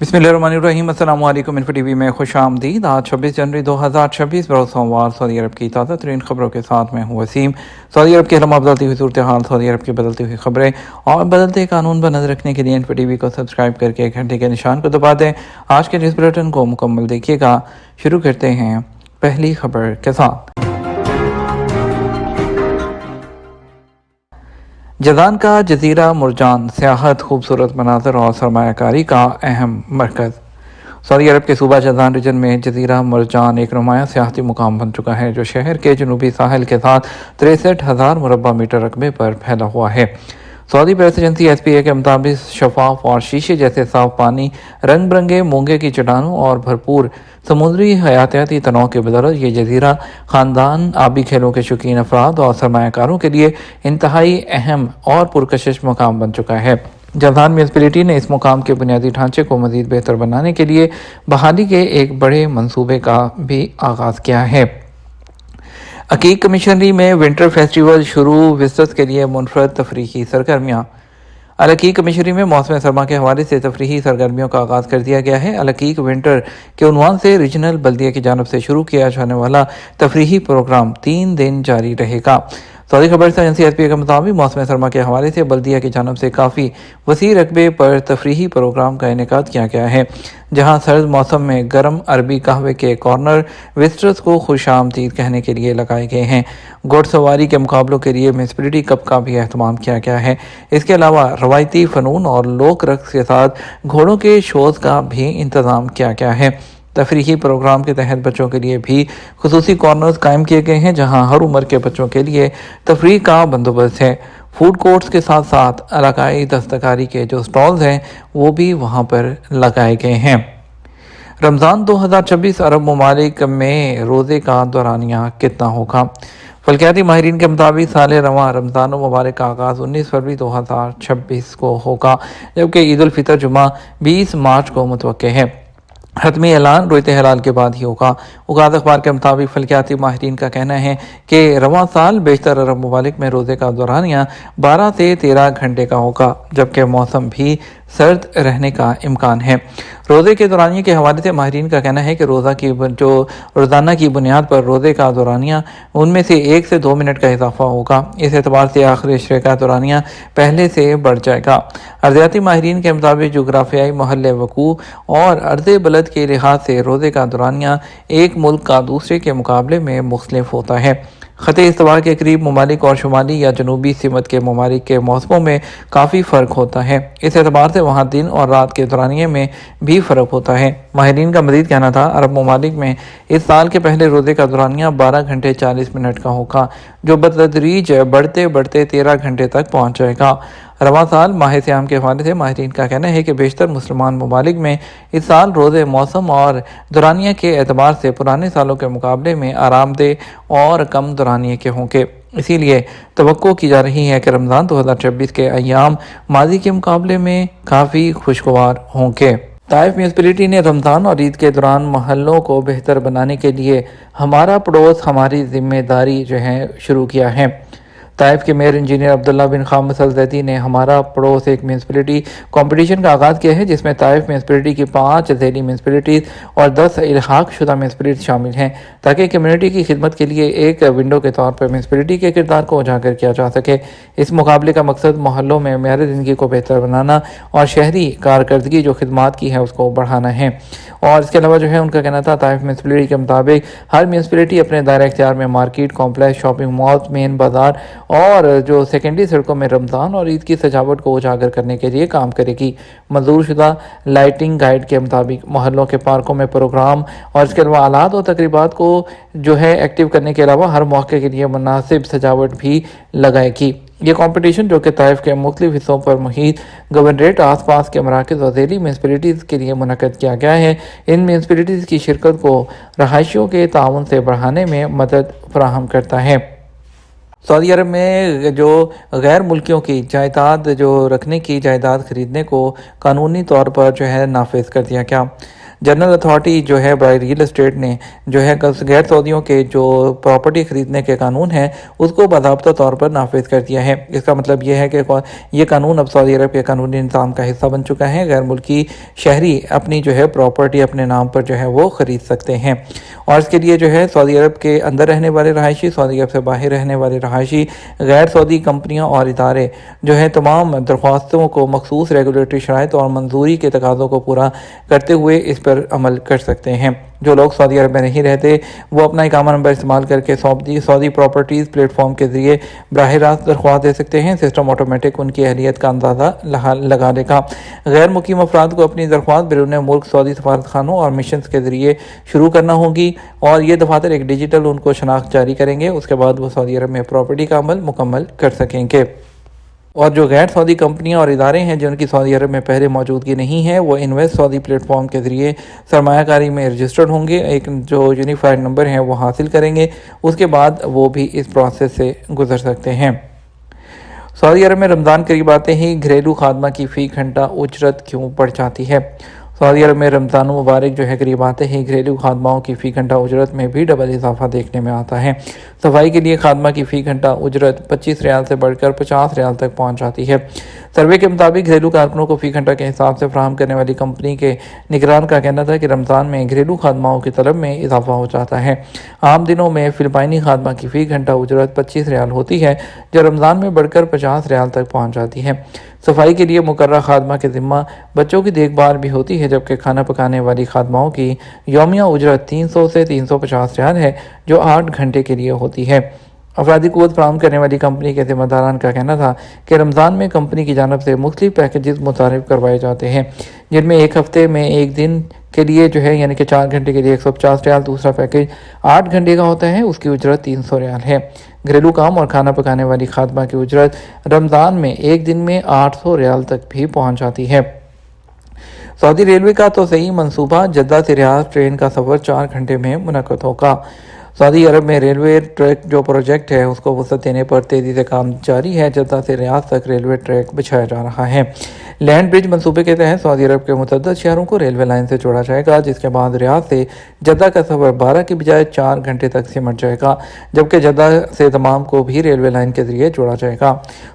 बिस्मिल्लाहिर्रहमानिर्रहीम। अस्सलाम वालेकुम। इन्फो टीवी में खुश आमदीद। आज 26 जनवरी 2026 बरोज़ सोमवार सऊदी अरब की ताज़ा तरीन खबरों के साथ मैं हूँ वसीम। सऊदी अरब की हलमा बदलती हुई सूरत हाल, सऊदी अरब की बदलती हुई खबरें और बदलते कानून पर नजर रखने के लिए इन्फो टीवी को सब्सक्राइब करके घंटे के निशान को दबा दें। आज के न्यूज़ बुलेटिन को मुकम्मल देखिएगा। शुरू करते हैं पहली खबर के साथ। जज़ान का जजीरा मुरजान सियाहत, खूबसूरत मनाजर और सरमायाकारी का अहम मरकज़। सऊदी अरब के सूबा जज़ान रीजन में जजीरा मुरजान एक नुमाया सियाहती मुकाम बन चुका है, जो शहर के जनूबी साहिल के साथ 63,000 मुरबा मीटर रकबे पर फैला हुआ है। सऊदी प्रेस एजेंसी SPA के मुताबिक शफाफ और शीशे जैसे साफ पानी, रंग बिरंगे मूंगे की चट्टानों और भरपूर समुद्री हयातियाती तनों के बदौलत ये जजीरा ख़ानदान, आबी खेलों के शौकीन अफराद और सरमायाकारों के लिए इंतहाई अहम और पुरकशिश मुकाम बन चुका है। जज़ान म्यूनसिपैलिटी ने इस मुकाम के बुनियादी ढांचे को मज़ीद बेहतर बनाने के लिए बहाली के एक बड़े मंसूबे का भी आगाज़ किया है। अकीक कमिश्नरी में विंटर फेस्टिवल शुरू, विज़िटर्स के लिए मुनफरद तफरीही सरगर्मियाँ। अल-अकीक कमिश्नरी में मौसम सरमा के हवाले से तफरीही सरगर्मियों का आगाज़ कर दिया गया है। अल-अकीक विंटर के उन्वान से रीजनल बल्दिया की जानब से शुरू किया जाने वाला तफरीही प्रोग्राम 3 दिन जारी रहेगा। सऊदी खबर एजेंसी SPA के मुताबिक मौसम सरमा के हवाले से बल्दिया की जानब से काफ़ी वसी रकबे पर तफरीही प्रोग्राम का इनेकाद किया गया है, जहाँ सर्द मौसम में गर्म अरबी कहवे के कॉर्नर विजिटर्स को खुश आमदीद कहने के लिए लगाए गए हैं। घुड़सवारी के मुकाबलों के लिए म्यूनसिपैलिटी कप का भी अहतमाम किया गया है। इसके अलावा रवायती फ़नून और लोक रक्स के साथ घोड़ों के शोज़ का भी इंतज़ाम किया गया है। तफरीही प्रोग्राम के तहत बच्चों के लिए भी खुसूसी कॉर्नर्स कायम किए गए हैं, जहां हर उम्र के बच्चों के लिए तफरीह का बंदोबस्त है। फूड कोर्ट्स के साथ साथ इलाकाई दस्तकारी के जो स्टॉल्स हैं वो भी वहां पर लगाए गए हैं। रमज़ान 2026 अरब ममालिक में रोज़े का दौरानिया कितना होगा? फल्कियाती माहिरीन के मुताबिक साल रवां रमज़ान मुबारक का आगाज़ 19 फरवरी 2026 को होगा, जबकि ईद उल फितर जुमा 20 मार्च को मुतवक्के है। हतमी ऐलान रोयत हलाल के बाद ही होगा। उगाद अखबार के मुताबिक फल्कियाती माहिरीन का कहना है कि रवां साल बेशतर अरब ममालिक में रोज़े का दौरानिया 12 से 13 घंटे का होगा, जबकि मौसम भी सर्द रहने का इम्कान है। रोज़े के दौरानिया के हवाले से माहिरीन का कहना है कि रोज़ाना की बुनियाद पर रोज़े का दौरानिया उनमें से 1 से 2 मिनट का इजाफा होगा। इस एतबार से आखिरी इशरे का दौरानिया पहले से बढ़ जाएगा। अर्ज़ियाती माहिरीन के मुताबिक जोग्राफियाई महल वकू और अर्ज़ बलद के लिहाज से रोज़े का दौरानिया एक मुल्क का दूसरे के मुकाबले में मुख्तलिफ होता है। ख़ते इस्तवा के करीब ममालिक और शुमाली या जनूबी सिमत के ममालिक के मौसमों में काफ़ी फ़र्क होता है। इस एतबार से वहाँ दिन और रात के दौरानिए में भी फ़र्क होता है। माहिरीन का मज़ीद कहना था, अरब ममालिक में इस साल के पहले रोज़े का दौरानिया 12 घंटे 40 मिनट का होगा, जो बतदरीज बढ़ते बढ़ते 13 घंटे तक पहुँच जाएगा। रवां साल माह सियाम के हवाले से माहिरीन का कहना है कि बेशतर मुसलमान ममालिक में इस साल रोज़े मौसम और दौरानिया के एतबार से पुराने सालों के मुकाबले में आरामदेह और कम दौरानिया के होंगे। इसीलिए तवक्को की जा रही है कि रमज़ान 2026 के अय्याम माजी के मुकाबले में काफ़ी खुशगवार होंगे। ताइफ म्यूनसिपैलिटी ने रमज़ान और ईद के दौरान महल्लों को बेहतर बनाने के लिए हमारा पड़ोस हमारी जिम्मेदारी शुरू किया है। ताइफ के मेयर इंजीनियर अब्दुल्ला बिन खामिस अल ज़ैदी ने हमारा पड़ोस एक म्यूनसिपैलिटी कंपटीशन का आगाज़ किया है, जिसमें ताइफ म्यूनसिपैलिटी की 5 ज़ैली म्यूनसिपैलिटीज़ और 10 इल्हाक शुदा म्यूनसिपैलिटीज़ शामिल हैं, ताकि कम्युनिटी की खिदमत के लिए एक विंडो के तौर पर म्यूनसिपैलिटी के किरदार को उजागर किया जा सके। इस मुकाबले का मकसद मोहल्लों में मेयार ज़िंदगी को बेहतर बनाना और शहरी कारकर्दगी जो खिदमात की है उसको बढ़ाना है। और इसके अलावा उनका कहना था, ताइफ म्यूनसिपैलिटी के मुताबिक हर म्यूनसिपैलिटी अपने दायरे इख्तियार में market complex, shopping mall, main बाजार और जो सेकेंडरी सड़कों में रमज़ान और ईद की सजावट को उजागर करने के लिए काम करेगी। मंजूर शुदा लाइटिंग गाइड के मुताबिक मोहल्लों के पार्कों में प्रोग्राम और इसके अलावा आलात और तकरीबात को एक्टिव करने के अलावा हर मौके के लिए मुनासिब सजावट भी लगाएगी। ये कंपटीशन, जो कि ताइफ के मुख्तलिफ हिस्सों पर मुहित गवर्नरेट आसपास के मराकज़ और ज़ैली म्यूनसिपैलिटीज़ के लिए मुनक़द किया गया है, इन म्यूनसिपैलिटीज़ की शिरकत को रहायशियों के ताउन से बढ़ाने में मदद फराहम करता है। सऊदी अरब में गैर मुल्कियों की जायदाद रखने की जायदाद ख़रीदने को कानूनी तौर पर नाफिज कर दिया गया। जनरल अथॉरिटी जो है बाय रियल एस्टेट ने जो है गैर सऊदियों के जो प्रॉपर्टी खरीदने के कानून है उसको बाकायदा तौर पर नाफिज कर दिया है। इसका मतलब ये है कि ये कानून अब सऊदी अरब के कानूनी निज़ाम का हिस्सा बन चुका है। गैर मुल्की शहरी अपनी जो है प्रॉपर्टी अपने नाम पर जो है वो ख़रीद सकते हैं और इसके लिए जो है सऊदी अरब के अंदर रहने वाले रहायशी, सऊदी अरब से बाहर रहने वाले रहायशी, गैर सऊदी कंपनियां और इदारे जो है तमाम दरख्वास्तों को मखसूस रेगुलेटरी शराइत और मंजूरी के तकाज़ों को पूरा करते हुए इस पर अमल कर सकते हैं। जो लोग सऊदी अरब में नहीं रहते वो अपना इकामा नंबर इस्तेमाल करके सऊदी प्रॉपर्टीज़ प्लेटफॉर्म के ज़रिए बराह रास्त दरख्वास्त दे सकते हैं। सिस्टम ऑटोमेटिक उनकी अहलियत का अंदाज़ा लगा देगा। गैर मुकीम अफराद को अपनी दरख्वास्त बैरून मुल्क सऊदी सफारत खानों और मिशन के ज़रिए शुरू करना होगी और ये दफातर एक डिजिटल उनको शनाख्त जारी करेंगे। उसके बाद वो सऊदी अरब में प्रॉपर्टी का अमल मुकम्मल कर सकेंगे। और जो गैर सऊदी कंपनियां और इदारे हैं जिनकी सऊदी अरब में पहले मौजूदगी नहीं है वो इन्वेस्ट सऊदी प्लेटफॉर्म के ज़रिए सरमायाकारी में रजिस्टर्ड होंगे, एक जो यूनिफाइड नंबर है वो हासिल करेंगे। उसके बाद वो भी इस प्रोसेस से गुजर सकते हैं। सऊदी अरब में रमज़ान करीब आते ही घरेलू खादमा की फ़ी घंटा उजरत क्यों बढ़ जाती है? सऊदी अरब में रमज़ान मुबारक जो है करीब आते ही घरेलू खादमाओं की फ़ी घंटा उजरत में भी डबल इजाफा देखने में आता है। सफाई के लिए खादमा की फ़ी घंटा उजरत 25 रियाल से बढ़कर 50 रियाल तक पहुंच जाती है। सर्वे के मुताबिक घरेलू कारकुनों को फ़ी घंटा के हिसाब से फराहम करने वाली कंपनी के निगरान का कहना था कि रमज़ान में घरेलू खादमाओं की तलब में इजाफा हो जाता है। आम दिनों में फ़िलिपाइनी खादमा की फ़ी घंटा उजरत 25 रियाल होती है जो रमज़ान में बढ़कर 50 रियाल तक पहुँच जाती है। सफाई के लिए मुकर्रर खादमा के ज़िम्मा बच्चों की देखभाल भी होती है, जबकि खाना पकाने वाली खादमाओं की यौमिया उजरत 300 से 350 रियाल है जो 8 घंटे के लिए होती है। अफरादी क़ुव्वत फराहम करने वाली कंपनी के ज़िम्मेदारान का कहना था कि रमज़ान में कंपनी की जानब से मुख्तलिफ पैकेजेस मुतारिफ करवाए जाते हैं जिनमें एक हफ़्ते में एक दिन के लिए जो है यानी कि 4 घंटे के लिए 150 रियाल, दूसरा पैकेज 8 घंटे का होता है उसकी उजरत 300 रियाल है। घरेलू काम और खाना पकाने वाली खादमा की उजरत रमज़ान में एक दिन में 800 रियाल तक भी पहुँच जाती है। सऊदी रेलवे का तो सही मंसूबा, जद्दा से रियाद ट्रेन का सफ़र 4 घंटे में मुनक़्क़द होगा। सऊदी अरब में रेलवे ट्रैक जो प्रोजेक्ट है उसको वसअत देने पर तेज़ी से काम जारी है। जद्दा से रियाद तक रेलवे ट्रैक बिछाया जा रहा है। लैंड ब्रिज मंसूबे के तहत सऊदी अरब के मुतअद्दिद शहरों को रेलवे लाइन से जोड़ा जाएगा, जिसके बाद रियाद से जद्दा का सफ़र 12 की बजाय 4 घंटे तक सिमट जाएगा, जबकि जद्दा से तमाम को भी रेलवे लाइन के जरिए जोड़ा जाएगा।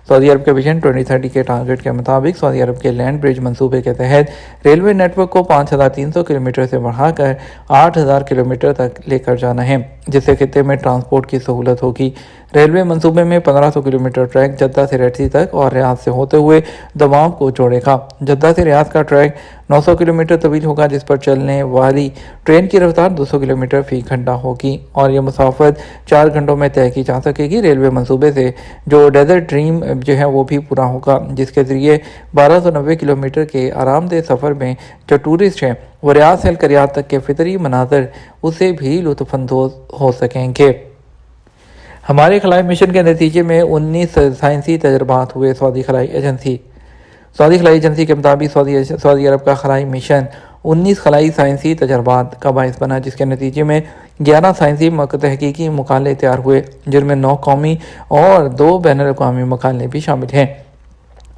सऊदी अरब के विजन 2030 के टारगेट के मुताबिक सऊदी अरब के लैंड ब्रिज मंसूबे के तहत रेलवे नेटवर्क को 5300 किलोमीटर से बढ़ाकर 8000 किलोमीटर तक लेकर जाना है, जिससे खित्ते में ट्रांसपोर्ट की सहूलत होगी। रेलवे मंसूबे में 1500 किलोमीटर ट्रैक जद्दा से रेड सी तक और रियाद से होते हुए दमाम को जोड़ेगा। जद्दा से रियाद का ट्रैक 900 किलोमीटर तवील होगा, जिस पर चलने वाली ट्रेन की रफ्तार 200 किलोमीटर फ़ी घंटा होगी और यह मुसाफत 4 घंटों में तय की जा सकेगी। रेलवे मंसूबे से जो डेजर्ट ड्रीम जो है वो भी पूरा होगा, जिसके ज़रिए 1290 किलोमीटर के आरामदेह सफ़र में जो टूरिस्ट हैं वो रियाद से रियाद तक के फितरी मनाज़र उससे भी लुत्फ़अंदोज़ हो सकेंगे। हमारे खलाई मिशन के नतीजे में 19 साइंसी तजर्बात हुए। सऊदी खलाई एजेंसी के मुताबिक सऊदी अरब का खलाई मिशन 19 खलाई साइंसी तजर्बात का बाइस बना, जिसके नतीजे में 11 साइंसी तहकीकी मुकाले तैयार हुए, जिनमें 9 कौमी और 2 बैनुल-अक़वामी मुकाले भी शामिल हैं।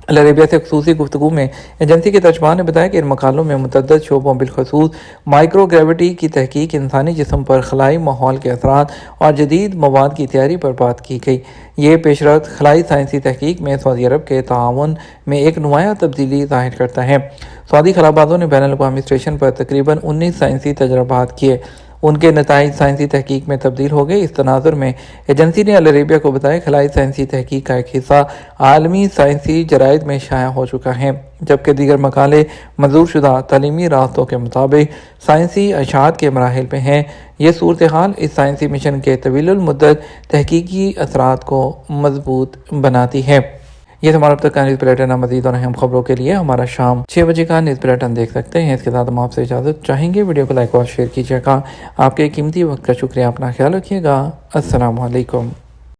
अल अरेबिया से ख़ुसूसी गुफ्तगू में एजेंसी के तर्जुमान ने बताया कि इन मकालों में मुतअद्दिद शोबों बिलखसूस माइक्रो ग्रेविटी की तहकीक, इंसानी जिस्म पर खलाई माहौल के असरात और जदीद मवाद की तैयारी पर बात की गई। ये पेशरफ्त खलाई साइंसी तहकीक में सऊदी अरब के ताउन में एक नुमायाँ तब्दीली ज़ाहिर करता है। सऊदी खलाबाजों ने बैनुल-अक़वामी स्टेशन पर तकरीबन 19 साइंसी तजर्बात किए, उनके नताइज साइंसी तहकीक में तब्दील हो गए। इस तनाजुर में एजेंसी ने अल अरेबिया को बताया खलाई साइंसी तहकीक का एक हिस्सा आलमी साइंसी जराइद में शाया हो चुका है, जबकि दीगर मकाले मंजूर शुदा तलीमी रास्तों के मुताबिक साइंसी अशात के मराहिल में हैं। ये सूरत हाल इस साइंसी मिशन के तवीलुल मुद्दत तहकीकी असरात को मजबूत बनाती है। ये हमारा अब तक का न्यूज़ बुलेटिन। मज़ीद और अहम खबरों के लिए हमारा शाम 6 बजे का न्यूज़ बुलेटिन देख सकते हैं। इसके साथ हम आपसे इजाज़त चाहेंगे। वीडियो को लाइक और शेयर कीजिएगा। आपके कीमती वक्त का शुक्रिया। अपना ख्याल रखिएगा। अस्सलामु अलैकुम।